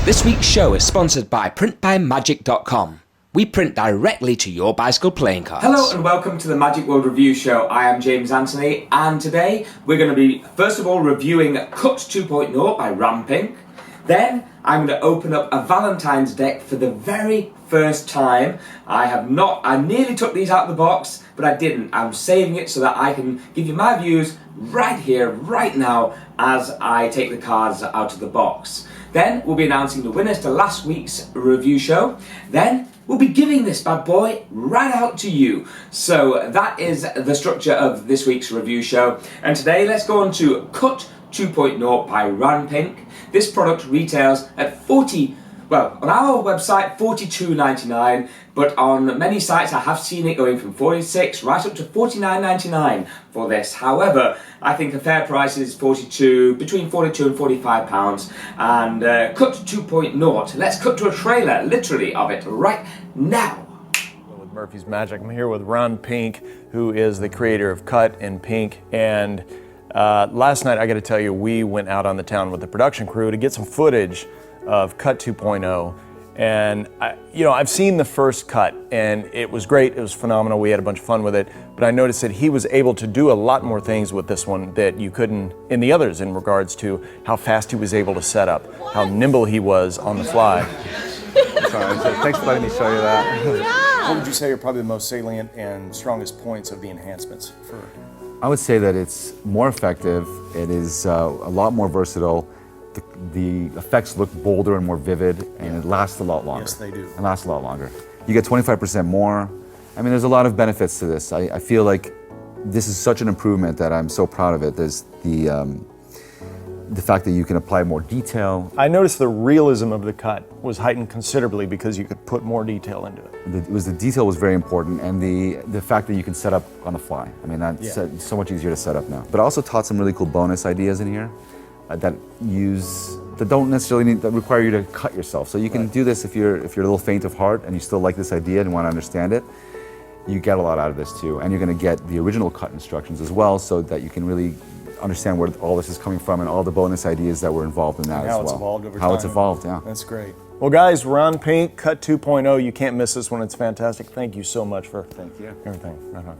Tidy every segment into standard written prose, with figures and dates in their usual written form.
This week's show is sponsored by printbymagic.com. We print directly to your bicycle playing cards. Hello and welcome to the Magic World Review Show. I am James Anthony, and today we're going to be, first of all, reviewing Cut 2.0 by Rampink. Then I'm going to open up a Valentine's deck for the very first time. I nearly took these out of the box, but I didn't. I'm saving it so that I can give you my views right here, right now, as I take the cards out of the box. Then we'll be announcing the winners to last week's review show. Then we'll be giving this bad boy right out to you. So that is the structure of this week's review show. And today let's go on to Cut 2.0 by Rampink. This product retails at on our website $42.99, but on many sites I have seen it going from $46 right up to $49.99 for this. However, I think a fair price is between £42 and £45. And Cut 2.0, let's cut to a trailer, literally, of it right now. With MurphysMagic, I'm here with Rampink, who is the creator of Cut and Pink. And last night, I got to tell you, we went out on the town with the production crew to get some footage of Cut 2.0, and I've seen the first cut, and it was great. It was phenomenal. We had a bunch of fun with it, but I noticed that he was able to do a lot more things with this one that you couldn't in the others, in regards to how fast he was able to set up, how nimble he was on the fly. Sorry, thanks for letting me show you that. What would you say are probably the most salient and strongest points of the enhancements? I would say that it's more effective. It is a lot more versatile. The effects look bolder and more vivid, and it lasts a lot longer. Yes, they do. It lasts a lot longer. You get 25% more. I mean, there's a lot of benefits to this. I feel like this is such an improvement that I'm so proud of it. There's the fact that you can apply more detail. I noticed the realism of the cut was heightened considerably because you could put more detail into it. The detail was very important, and the fact that you can set up on the fly. I mean, that's so much easier to set up now. But I also taught some really cool bonus ideas in here that don't necessarily require you to cut yourself. So you can do this if you're a little faint of heart and you still like this idea and want to understand it. You get a lot out of this too, and you're going to get the original cut instructions as well, so that you can really understand where all this is coming from and all the bonus ideas that were involved in that as well. How it's evolved over time. How it's evolved, yeah. That's great. Well, guys, Rampink, Cut 2.0. You can't miss this one. It's fantastic. Thank you so much for everything. Right on.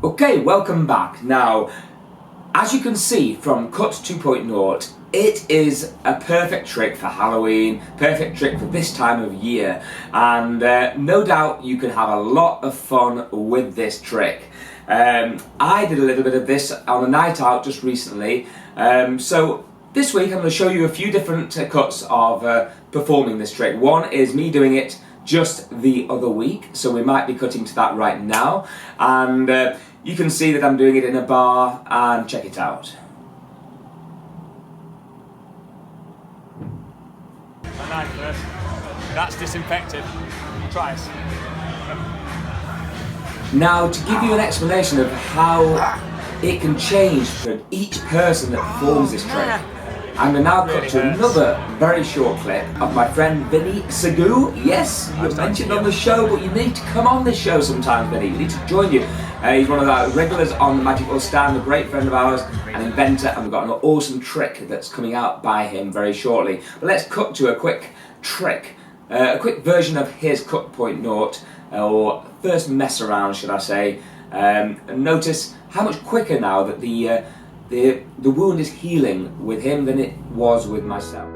Okay, welcome back. Now, as you can see from Cut 2.0, it is a perfect trick for Halloween, perfect trick for this time of year, and no doubt you can have a lot of fun with this trick. I did a little bit of this on a night out just recently, so this week I'm going to show you a few different cuts of performing this trick. One is me doing it just the other week, so we might be cutting to that right now, and you can see that I'm doing it in a bar, and check it out. A knife first. That's disinfected. Try us. Now, to give you an explanation of how it can change for each person that performs this trick, I'm going to now cut to another very short clip of my friend Vinny Sagoo. Yes, you're mentioned on the show, but you need to come on this show sometime, Vinny. We need to join you. He's one of our regulars on the Magic World stand, a great friend of ours, an inventor, and we've got an awesome trick that's coming out by him very shortly. But let's cut to a quick trick, a quick version of his Cut 0.0, or first mess around, should I say. And notice how much quicker now that the wound is healing with him than it was with myself.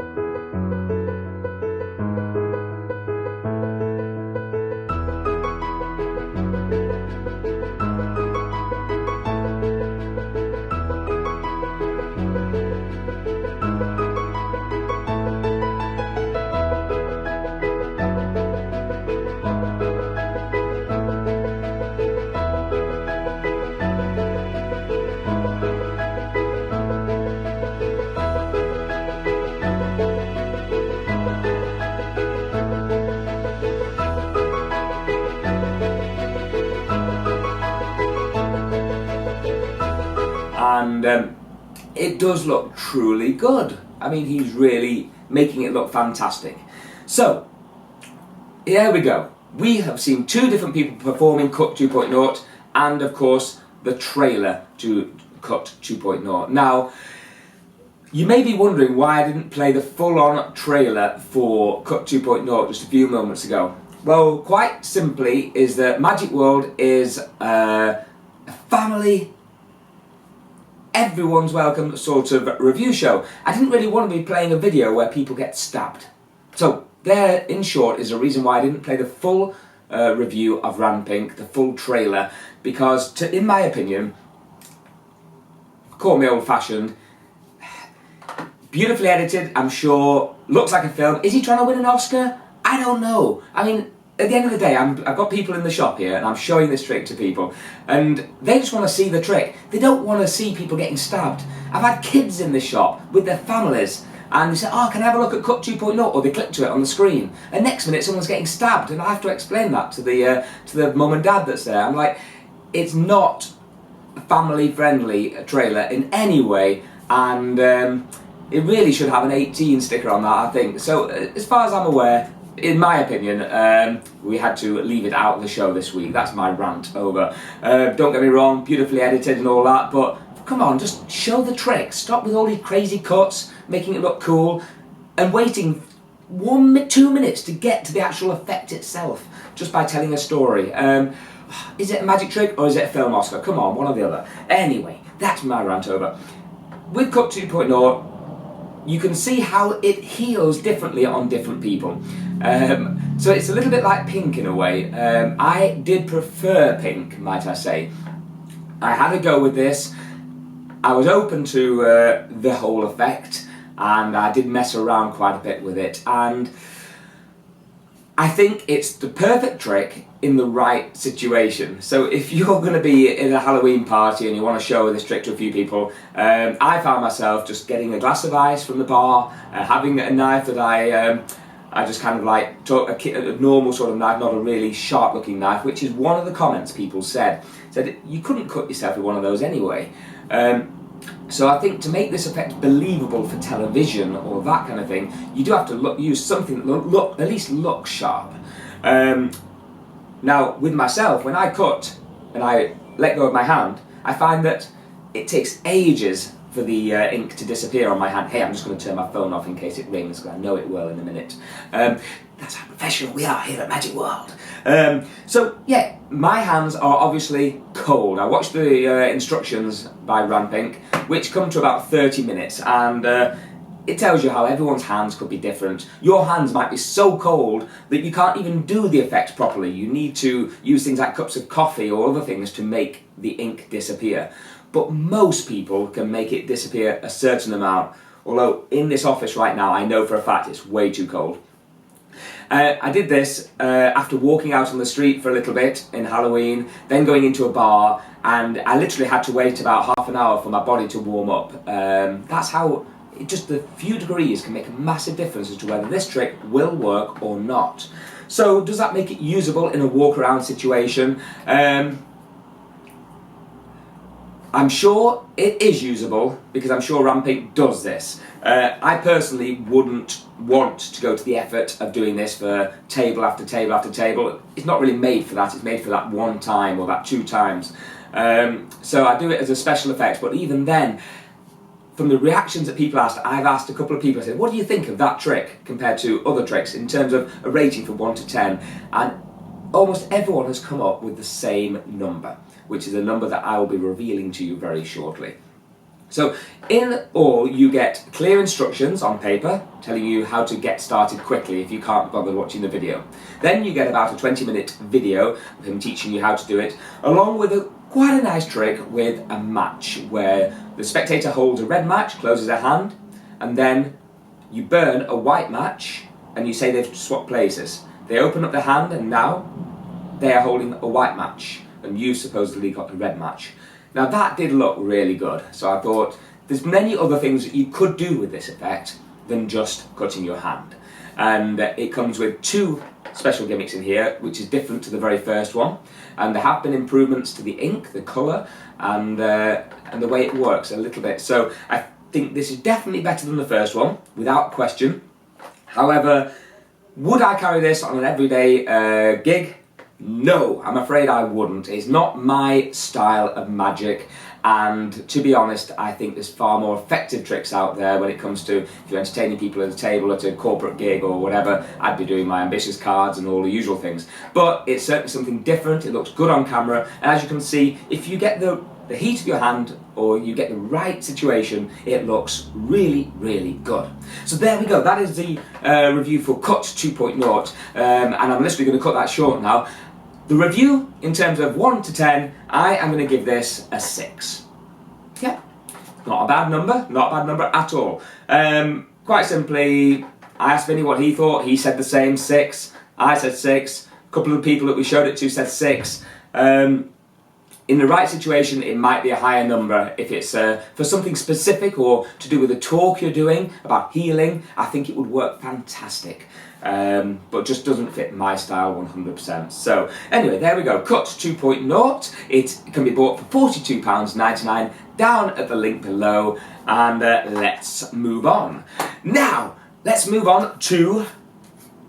And it does look truly good. I mean, he's really making it look fantastic. So, here we go. We have seen two different people performing Cut 2.0, and of course the trailer to Cut 2.0. Now, you may be wondering why I didn't play the full-on trailer for Cut 2.0 just a few moments ago. Well, quite simply is that Magic World is a family, everyone's welcome sort of review show. I didn't really want to be playing a video where people get stabbed. So there, in short, is a reason why I didn't play the full review of Rampink, the full trailer, because in my opinion, call me old-fashioned, beautifully edited, I'm sure, looks like a film. Is he trying to win an Oscar? I don't know. I mean, at the end of the day, I've got people in the shop here and I'm showing this trick to people and they just want to see the trick. They don't want to see people getting stabbed. I've had kids in the shop with their families and they say, oh, can I have a look at Cut 2.0? Or they click to it on the screen and next minute someone's getting stabbed and I have to explain that to the mum and dad that's there. I'm like, it's not a family-friendly trailer in any way and it really should have an 18 sticker on that, I think. So, as far as I'm aware, in my opinion, we had to leave it out of the show this week. That's my rant over. Don't get me wrong, beautifully edited and all that, but come on, just show the trick. Stop with all these crazy cuts, making it look cool, and waiting 2 minutes to get to the actual effect itself, just by telling a story. Is it a magic trick or is it a film Oscar? Come on, one or the other. Anyway, that's my rant over. With Cut 2.0, you can see how it heals differently on different people. So it's a little bit like Pink in a way. I did prefer Pink, might I say. I had a go with this. I was open to the whole effect and I did mess around quite a bit with it. And I think it's the perfect trick in the right situation. So if you're going to be in a Halloween party and you want to show this trick to a few people, I found myself just getting a glass of ice from the bar, having a knife that I just kind of like took a normal sort of knife, not a really sharp looking knife, which is one of the comments people said you couldn't cut yourself with one of those anyway. So I think to make this effect believable for television or that kind of thing, you do have to use something that at least looks sharp. Now, with myself, when I cut and I let go of my hand, I find that it takes ages for the ink to disappear on my hand. Hey, I'm just going to turn my phone off in case it rings, because I know it will in a minute. That's how professional we are here at Magic World. So, yeah, my hands are obviously cold. I watched the instructions by Rampink, which come to about 30 minutes, and it tells you how everyone's hands could be different. Your hands might be so cold that you can't even do the effect properly. You need to use things like cups of coffee or other things to make the ink disappear. But most people can make it disappear a certain amount, although in this office right now I know for a fact it's way too cold. I did this after walking out on the street for a little bit in Halloween, then going into a bar, and I literally had to wait about half an hour for my body to warm up. That's how just the few degrees can make a massive difference as to whether this trick will work or not. So does that make it usable in a walk around situation? I'm sure it is usable because I'm sure Rampink does this. I personally wouldn't want to go to the effort of doing this for table after table after table. It's not really made for that, it's made for that one time or that 2 times. So I do it as a special effect, but even then, from the reactions that people asked, I've asked a couple of people, I said, what do you think of that trick compared to other tricks in terms of a rating from 1 to 10? And almost everyone has come up with the same number, which is a number that I will be revealing to you very shortly. So in all, you get clear instructions on paper telling you how to get started quickly if you can't bother watching the video. Then you get about a 20-minute video of him teaching you how to do it, along with quite a nice trick with a match where the spectator holds a red match, closes their hand, and then you burn a white match and you say they've swapped places. They open up their hand and now they are holding a white match and you supposedly got the red match. Now that did look really good, so I thought there's many other things that you could do with this effect than just cutting your hand. And it comes with 2 special gimmicks in here, which is different to the very first one. And there have been improvements to the ink, the colour, and the way it works a little bit. So I think this is definitely better than the first one, without question. However, would I carry this on an everyday gig? No, I'm afraid I wouldn't. It's not my style of magic, and to be honest, I think there's far more effective tricks out there when it comes to if you're entertaining people at a table at a corporate gig or whatever. I'd be doing my ambitious cards and all the usual things. But it's certainly something different, it looks good on camera, and as you can see, if you get the heat of your hand or you get the right situation, it looks really, really good. So there we go, that is the review for Cut 2.0, and I'm literally going to cut that short now. The review, in terms of 1 to 10, I am going to give this a 6. Yeah, not a bad number at all. Quite simply, I asked Vinny what he thought, he said the same, 6. I said 6. A couple of the people that we showed it to said 6. In the right situation, it might be a higher number. If it's for something specific or to do with a talk you're doing about healing, I think it would work fantastic. But just doesn't fit my style 100%. So anyway, there we go, Cut 2.0. It can be bought for £42.99 down at the link below, and let's move on. Now, let's move on to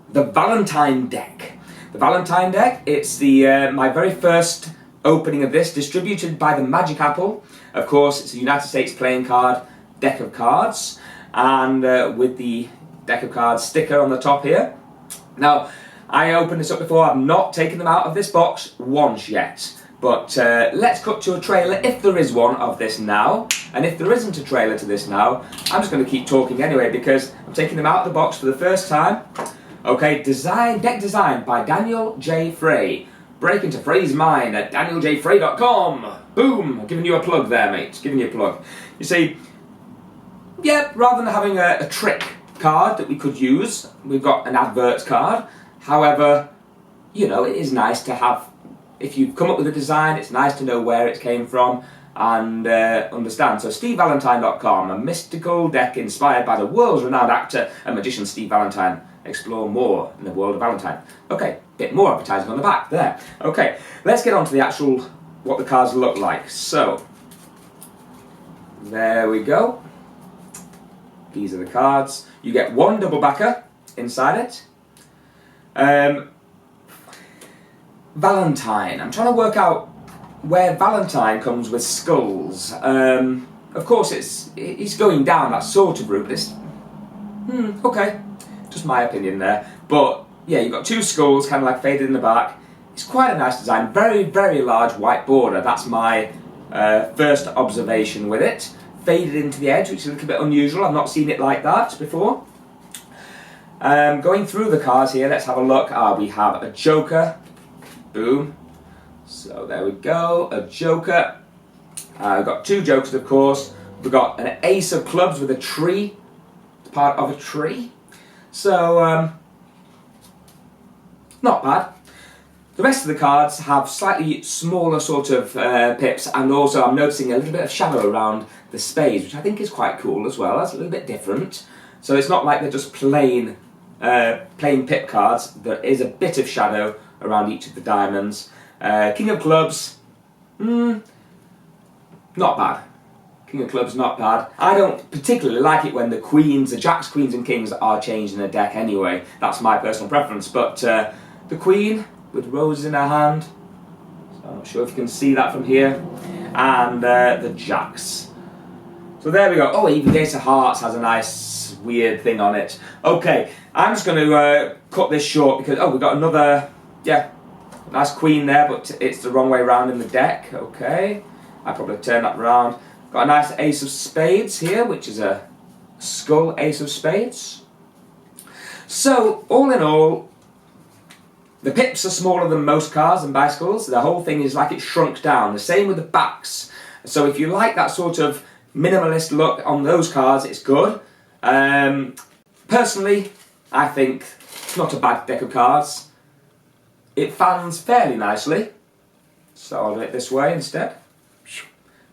the Valentine deck. The Valentine deck, it's the my very first opening of this, distributed by the Magic Apple. Of course, it's a United States playing card deck of cards, and with the deck of cards sticker on the top here. Now, I opened this up before, I've not taken them out of this box once yet, but let's cut to a trailer if there is one of this now, and if there isn't a trailer to this now, I'm just going to keep talking anyway because I'm taking them out of the box for the first time. Okay, deck design by Daniel J. Frey. Break into Frey's mind at danieljfrey.com. Boom! I'm giving you a plug there, mate. Giving you a plug. You see, yeah, rather than having a trick card that we could use, we've got an advert card. However, you know, it is nice to have, if you've come up with a design, it's nice to know where it came from and understand. So SteveValentine.com, a mystical deck inspired by the world's renowned actor and magician Steve Valentine. Explore more in the world of Valentine. Okay, bit more advertising on the back there. Okay, let's get on to the actual, what the cards look like. So, there we go. These are the cards. You get one double backer inside it. Valentine. I'm trying to work out where Valentine comes with skulls. Of course, it's going down that sort of route. This, okay, just my opinion there. But yeah, you've got two skulls, kind of like faded in the back. It's quite a nice design. Very, very large white border. That's my first observation with it. Faded into the edge, which is a little bit unusual. I've not seen it like that before. Going through the cards here, let's have a look. We have a Joker. Boom. So there we go, a Joker. We've got two Jokers, of course. We've got an Ace of Clubs with a tree. It's part of a tree. So, not bad. The rest of the cards have slightly smaller sort of pips, and also I'm noticing a little bit of shadow around the spades, which I think is quite cool as well. That's a little bit different. So it's not like they're just plain pip cards. There is a bit of shadow around each of the diamonds. King of Clubs, not bad. King of Clubs, not bad. I don't particularly like it when the queens, the jacks, queens and kings are changed in a deck anyway. That's my personal preference, but the queen with roses in her hand, so I'm not sure if you can see that from here, and the jacks. So there we go. Oh, even the Ace of Hearts has a nice weird thing on it. Okay, I'm just going to cut this short because, we've got another, nice queen there, but it's the wrong way around in the deck. Okay, I probably turn that around. Got a nice Ace of Spades here, which is a skull Ace of Spades. So, all in all, the pips are smaller than most cards and bicycles. The whole thing is like it's shrunk down. The same with the backs. So if you like that sort of minimalist look on those cards, it's good. Personally, I think it's not a bad deck of cards. It fans fairly nicely. So I'll do it this way instead.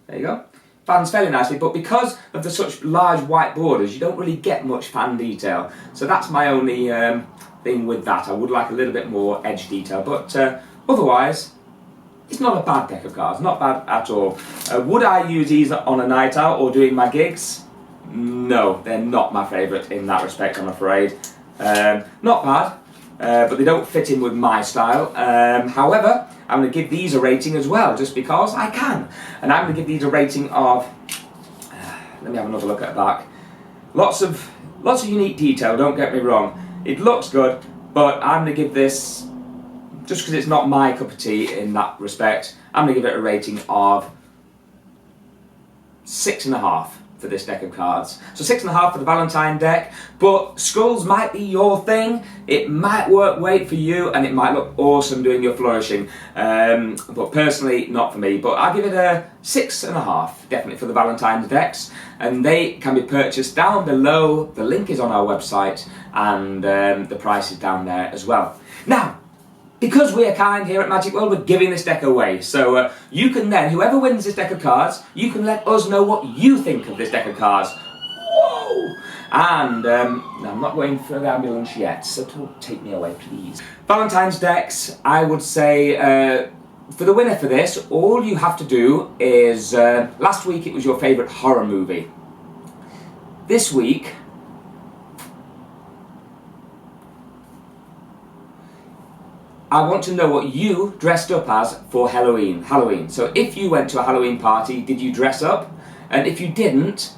There you go. Fans fairly nicely, but because of the such large white borders, you don't really get much fan detail. So that's my only thing with that. I would like a little bit more edge detail, but otherwise, it's not a bad deck of cards. Not bad at all. Would I use these on a night out or doing my gigs? No, they're not my favourite in that respect, I'm afraid. Not bad. but they don't fit in with my style. However, I'm going to give these a rating as well, just because I can. And I'm going to give these a rating of, let me have another look at the back. Lots of unique detail, don't get me wrong. It looks good, but I'm going to give this, just because it's not my cup of tea in that respect, I'm going to give it a rating of 6.5 for this deck of cards. So 6.5 for the Valentine deck, but skulls might be your thing. It might work great for you, and it might look awesome doing your flourishing. But personally, not for me. But I'll give it a 6.5, definitely for the Valentine's decks. And they can be purchased down below. The link is on our website, and the price is down there as well. Now, because we are kind here at Magic World, we're giving this deck away. So you can then, whoever wins this deck of cards, you can let us know what you think of this deck of cards. Whoa! And I'm not going for the ambulance yet, so don't take me away, please. Valentine's decks, I would say, for the winner for this, all you have to do is, last week it was your favourite horror movie. This week, I want to know what you dressed up as for Halloween. So if you went to a Halloween party, did you dress up? And if you didn't,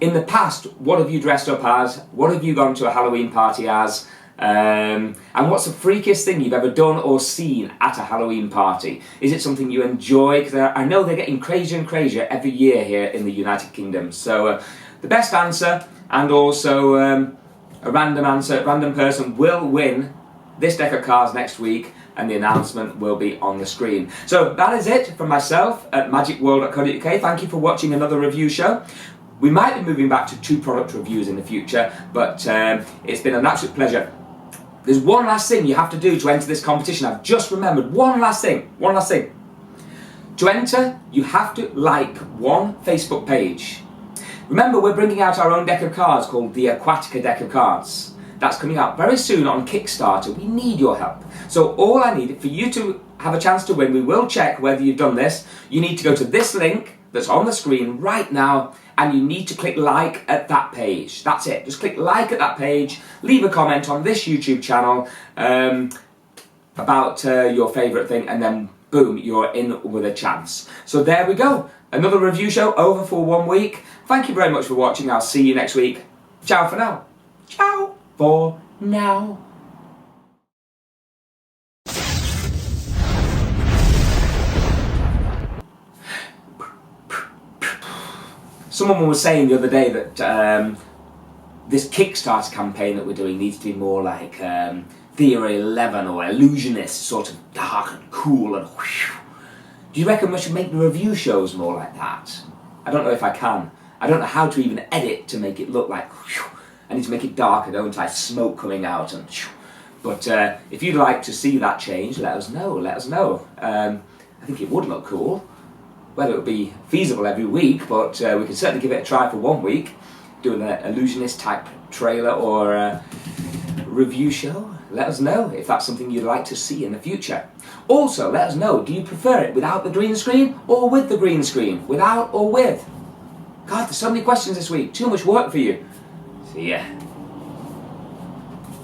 in the past, what have you dressed up as? What have you gone to a Halloween party as? And what's the freakiest thing you've ever done or seen at a Halloween party? Is it something you enjoy? Because I know they're getting crazier and crazier every year here in the United Kingdom. So the best answer, and also a random person will win this deck of cards next week, and the announcement will be on the screen. So that is it from myself at magicworld.co.uk. Thank you for watching another review show. We might be moving back to 2 product reviews in the future, but it's been an absolute pleasure. There's one last thing you have to do to enter this competition. I've just remembered one last thing. To enter, you have to like one Facebook page. Remember, we're bringing out our own deck of cards called the Aquatica deck of cards. That's coming out very soon on Kickstarter. We need your help. So all I need for you to have a chance to win, we will check whether you've done this. You need to go to this link that's on the screen right now, and you need to click like at that page. That's it. Just click like at that page, leave a comment on this YouTube channel about your favourite thing, and then boom, you're in with a chance. So there we go. Another review show over for 1 week. Thank you very much for watching. I'll see you next week. Ciao for now. Ciao for now. Someone was saying the other day that this Kickstarter campaign that we're doing needs to be more like Theory 11 or Illusionist, sort of dark and cool and whew. Do you reckon we should make the review shows more like that? I don't know if I can. I don't know how to even edit to make it look like whew. I need to make it darker, don't I? Smoke coming out and whew. But if you'd like to see that change, let us know. I think it would look cool. Whether it would be feasible every week, but we can certainly give it a try for 1 week, doing an illusionist type trailer or a review show. Let us know if that's something you'd like to see in the future. Also, let us know, do you prefer it without the green screen or with the green screen? Without or with? God, there's so many questions this week. Too much work for you. See ya.